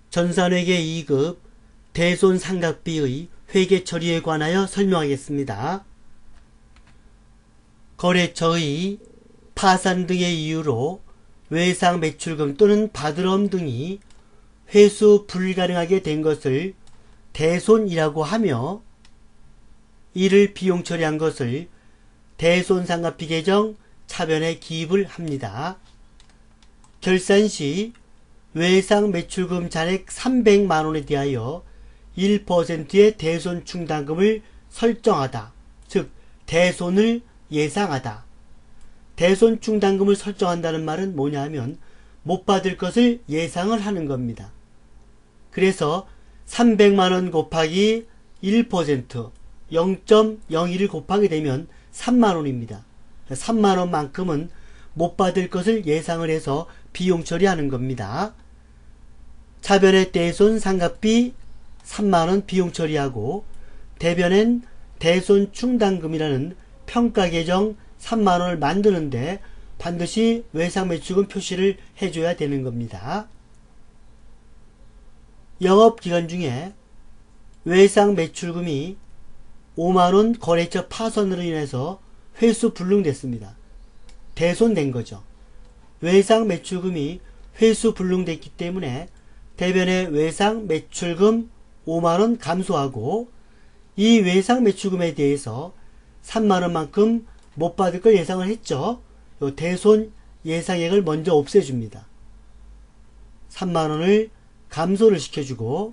전산회계 2급 대손상각비의 회계 처리에 관하여 설명하겠습니다. 거래처의 파산 등의 이유로 외상 매출금 또는 바드럼 등이 회수 불가능하게 된 것을 대손이라고 하며, 이를 비용 처리한 것을 대손상각비 계정 차변에 기입을 합니다. 결산 시 외상 매출금 잔액 300만원에 대하여 1%의 대손 충당금을 설정하다. 즉 대손을 예상하다. 대손 충당금을 설정한다는 말은 뭐냐면 못 받을 것을 예상을 하는 겁니다. 그래서 300만원 곱하기 1%, 0.01을 곱하게 되면 3만원입니다. 3만원만큼은 못 받을 것을 예상을 해서 비용 처리하는 겁니다. 차변의 대손 상각비 3만원 비용 처리하고, 대변엔 대손 충당금이라는 평가 계정 3만원을 만드는데 반드시 외상 매출금 표시를 해줘야 되는 겁니다. 영업기간 중에 외상 매출금이 5만원 거래처 파손으로 인해서 회수 불능됐습니다. 대손된 거죠. 외상 매출금이 회수 불능됐기 때문에 대변의 외상 매출금 5만원 감소하고, 이 외상 매출금에 대해서 3만원만큼 못 받을 걸 예상을 했죠. 요 대손 예상액을 먼저 없애줍니다. 3만원을 감소를 시켜주고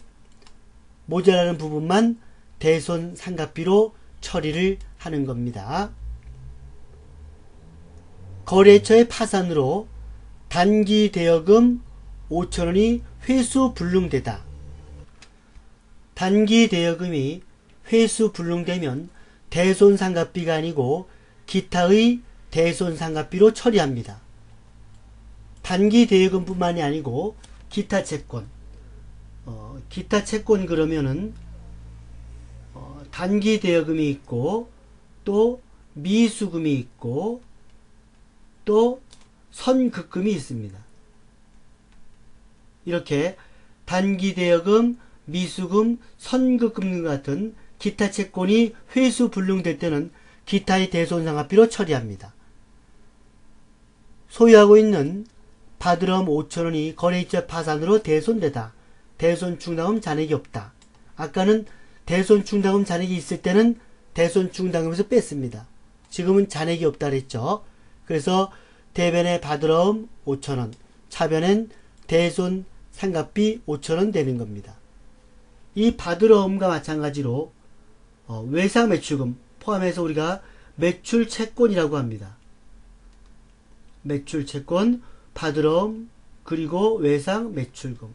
모자라는 부분만 대손 상각비로 처리를 하는 겁니다. 거래처의 파산으로 단기 대여금 5천원이 회수 불능되다. 단기 대여금이 회수 불능되면 대손 상각비가 아니고 기타의 대손 상각비로 처리합니다. 단기 대여금 뿐만이 아니고 기타 채권, 기타 채권 그러면은 단기 대여금이 있고 또 미수금이 있고 또 선급금이 있습니다. 이렇게 단기 대여금, 미수금, 선급금 같은 기타 채권이 회수 불능될 때는 기타의 대손상각비로 처리합니다. 소유하고 있는 바드럼 5천원이 거래처 파산으로 대손되다. 대손 충당금 잔액이 없다. 아까는 대손 충당금 잔액이 있을 때는 대손 충당금에서 뺐습니다. 지금은 잔액이 없다 그랬죠. 그래서 대변에 바드럼 5천원, 차변엔 대손 상각비 5천원 되는 겁니다. 이 바드럼과 마찬가지로 외상 매출금 포함해서 우리가 매출 채권이라고 합니다. 매출 채권, 바드럼, 그리고 외상 매출금.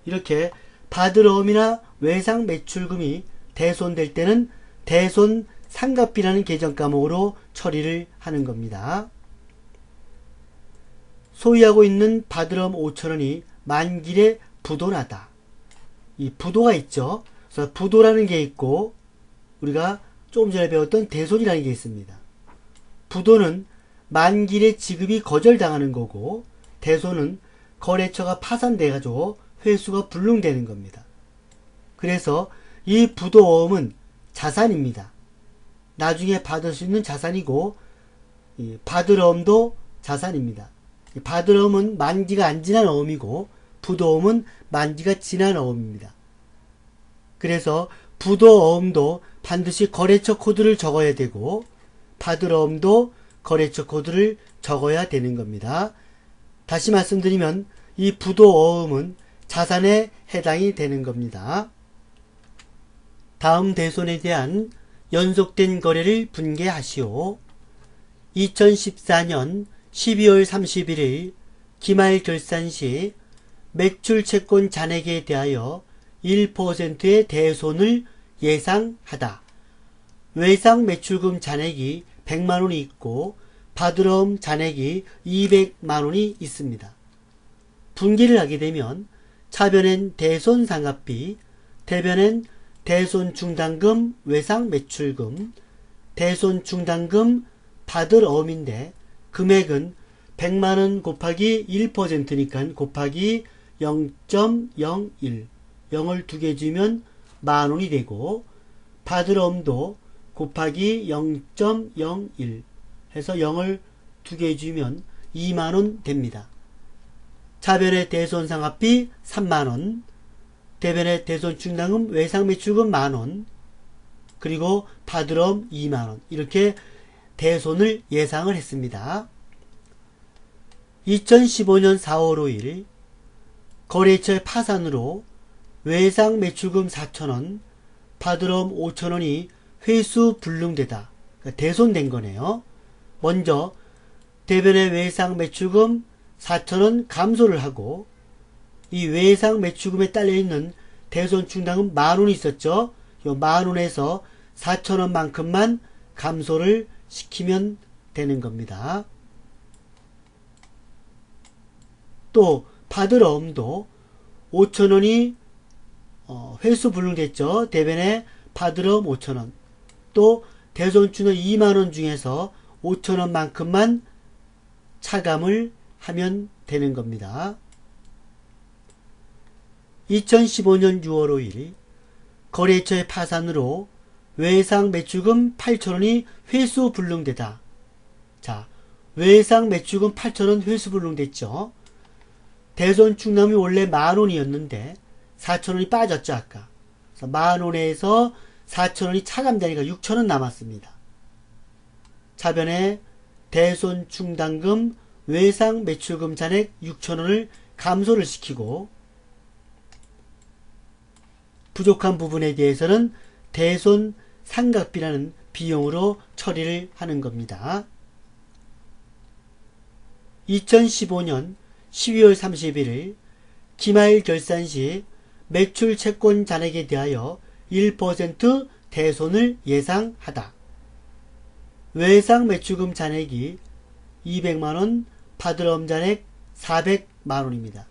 이렇게 바드럼이나 외상 매출금이 대손될 때는 대손 상각비라는 계정 과목으로 처리를 하는 겁니다. 소유하고 있는 바드럼 5천원이 만길에 부도나다. 이 부도가 있죠. 그래서 부도라는 게 있고 우리가 조금 전에 배웠던 대손이라는 게 있습니다. 부도는 만길에 지급이 거절당하는 거고, 대손은 거래처가 파산돼 가지고 회수가 불능되는 겁니다. 그래서 이 부도어음은 자산입니다. 나중에 받을 수 있는 자산이고, 이 바드럼도 자산입니다. 이 바드럼은 만기가 안 지난 어음이고 부도어음은 만기가 지난 어음입니다. 그래서 부도어음도 반드시 거래처 코드를 적어야 되고 바드럼도 거래처 코드를 적어야 되는 겁니다. 다시 말씀드리면 이 부도어음은 자산에 해당이 되는 겁니다. 다음 대손에 대한 연속된 거래를 분개하시오. 2014년 12월 31일 기말 결산 시 매출채권 잔액에 대하여 1%의 대손을 예상하다. 외상 매출금 잔액이 100만원이 있고 바드럼 잔액이 200만원이 있습니다. 분기를 하게 되면 차변엔 대손 상각비, 대변엔 대손 충당금, 외상 매출금, 대손 충당금, 바드럼인데 금액은 100만원 곱하기 1%니까 곱하기 0.01 0을 2개 주면 만원이 되고 받으러옴도 곱하기 0.01 해서 0을 2개 주면 2만원 됩니다. 차변의 대손상합비 3만원, 대변의 대손충당금 외상매출금 만원, 그리고 받으러옴 2만원 이렇게 대손을 예상을 했습니다. 2015년 4월 5일 거래처의 파산으로 외상매출금 4천원, 받으러옴 5천원이 회수 불능되다. 그러니까 대손된 거네요. 먼저 대변의 외상매출금 4천원 감소를 하고 이 외상매출금에 딸려있는 대손충당금 만원이 있었죠. 이 만원에서 4천원만큼만 감소를 시키면 되는 겁니다. 또 받으러옴도 5천원이 회수 불능됐죠. 대변에 받으러옴 5천원, 또 대손충당 2만원 중에서 5천원만큼만 차감을 하면 되는 겁니다. 2015년 6월 5일 거래처의 파산으로 외상매출금 8천원이 회수 불능되다. 자, 외상매출금 8천원 회수 불능됐죠. 대손충당이 원래 만원이었는데 4천원이 빠졌죠. 아까. 그래서 만원에서 4천원이 차감되니까 6천원 남았습니다. 차변에 대손충당금 외상매출금 잔액 6천원을 감소를 시키고 부족한 부분에 대해서는 대손상각비라는 비용으로 처리를 하는 겁니다. 2015년 12월 31일 기말 결산 시 매출 채권 잔액에 대하여 1% 대손을 예상하다. 외상 매출금 잔액이 200만원, 받으러옴 잔액 400만원입니다.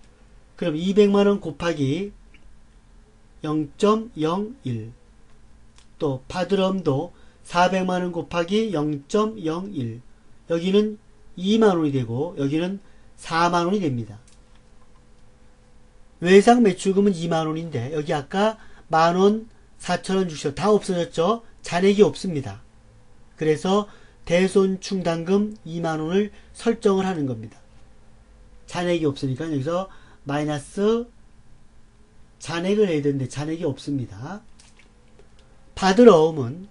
그럼 200만원 곱하기 0.01, 또 받으러옴도 400만원 곱하기 0.01, 여기는 2만원이 되고 여기는 4만원이 됩니다. 외상 매출금은 2만원인데 여기 아까 만원, 4천원 주시오. 다 없어졌죠? 잔액이 없습니다. 그래서 대손충당금 2만원을 설정을 하는 겁니다. 잔액이 없으니까 여기서 마이너스 잔액을 해야 되는데 잔액이 없습니다. 받으러옴은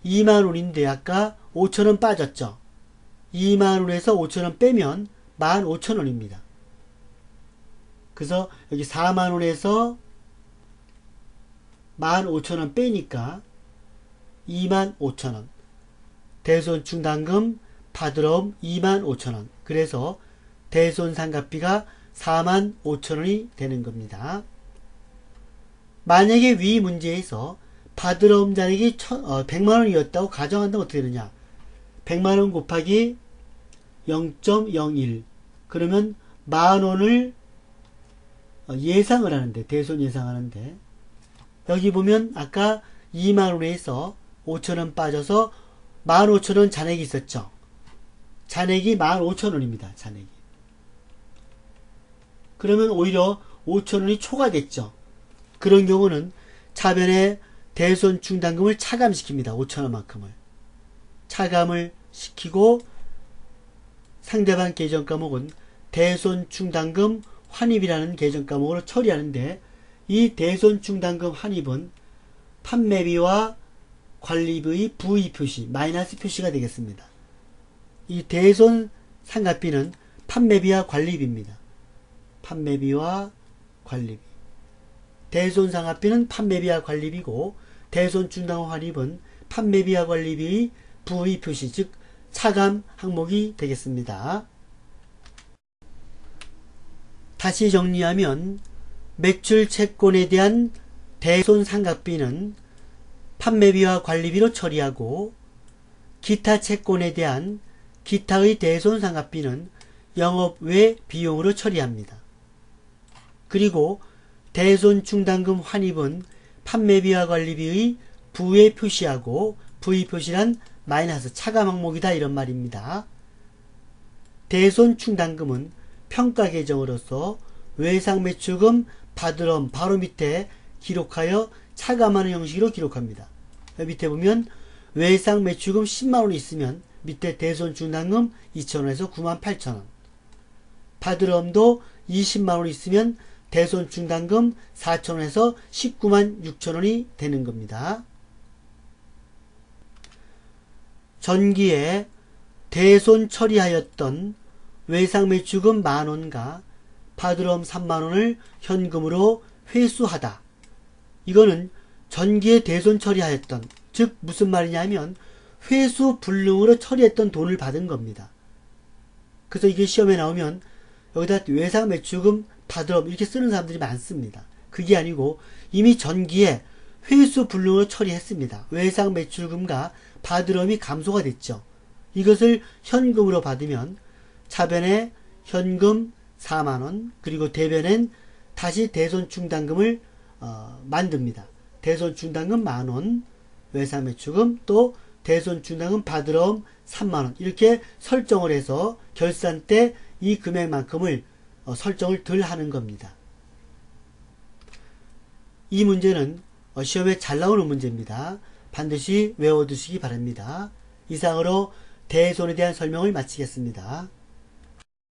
2만원인데 아까 5천원 빠졌죠? 2만원에서 5천원 빼면 15,000원입니다. 그래서 여기 4만원에서 15,000원 빼니까 25,000원. 대손충당금 받으러옴 25,000원. 그래서 대손상각비가 45,000원이 되는 겁니다. 만약에 위 문제에서 받으러옴 잔액이 100만원이었다고 가정한다면 어떻게 되느냐? 100만원 곱하기 0.01, 그러면 만원을 예상을 하는데, 대손 예상하는데, 여기 보면 아까 2만원에서 5천원 빠져서 15,000원 잔액이 있었죠. 잔액이 15,000원입니다. 잔액이. 그러면 오히려 5,000원이 초과됐죠. 그런 경우는 차변에 대손충당금을 차감시킵니다. 5,000원만큼을. 차감을 시키고 상대방 계정과목은 대손충당금 환입이라는 계정과목으로 처리하는데, 이 대손충당금 환입은 판매비와 관리비의 부의 표시, 마이너스 표시가 되겠습니다. 이 대손상각비는 판매비와 관리비입니다. 판매비와 관리비. 대손상각비는 판매비와 관리비고, 대손충당금 환입은 판매비와 관리비의 부의 표시, 즉 차감 항목이 되겠습니다. 다시 정리하면 매출 채권에 대한 대손상각비는 판매비와 관리비로 처리하고, 기타 채권에 대한 기타의 대손상각비는 영업 외 비용으로 처리합니다. 그리고 대손충당금 환입은 판매비와 관리비의 부에 표시하고, 부의 표시란 마이너스 차감 항목이다 이런 말입니다. 대손충당금은 평가 계정으로서 외상매출금 받으럼 바로 밑에 기록하여 차감하는 형식으로 기록합니다. 밑에 보면 외상매출금 10만원이 있으면 밑에 대손충당금 2,000원에서 98,000원, 받으럼도 20만원 있으면 대손충당금 4,000원에서 19만 6천원이 되는 겁니다. 전기에 대손 처리하였던 외상매출금 만원과 받으럼 3만원을 현금으로 회수하다. 이거는 전기에 대손 처리하였던, 즉 무슨 말이냐면 회수 불능으로 처리했던 돈을 받은 겁니다. 그래서 이게 시험에 나오면 여기다 외상매출금 받으럼 이렇게 쓰는 사람들이 많습니다. 그게 아니고 이미 전기에 회수 불능으로 처리했습니다. 외상매출금과 받으럼이 감소가 됐죠. 이것을 현금으로 받으면 차변에 현금 4만원, 그리고 대변엔 다시 대손충당금을 만듭니다. 대손충당금 만원, 외상매출금, 또 대손충당금 받으럼 3만원, 이렇게 설정을 해서 결산 때 이 금액만큼을 설정을 덜 하는 겁니다. 이 문제는 시험에 잘 나오는 문제입니다. 반드시 외워두시기 바랍니다. 이상으로 대손에 대한 설명을 마치겠습니다.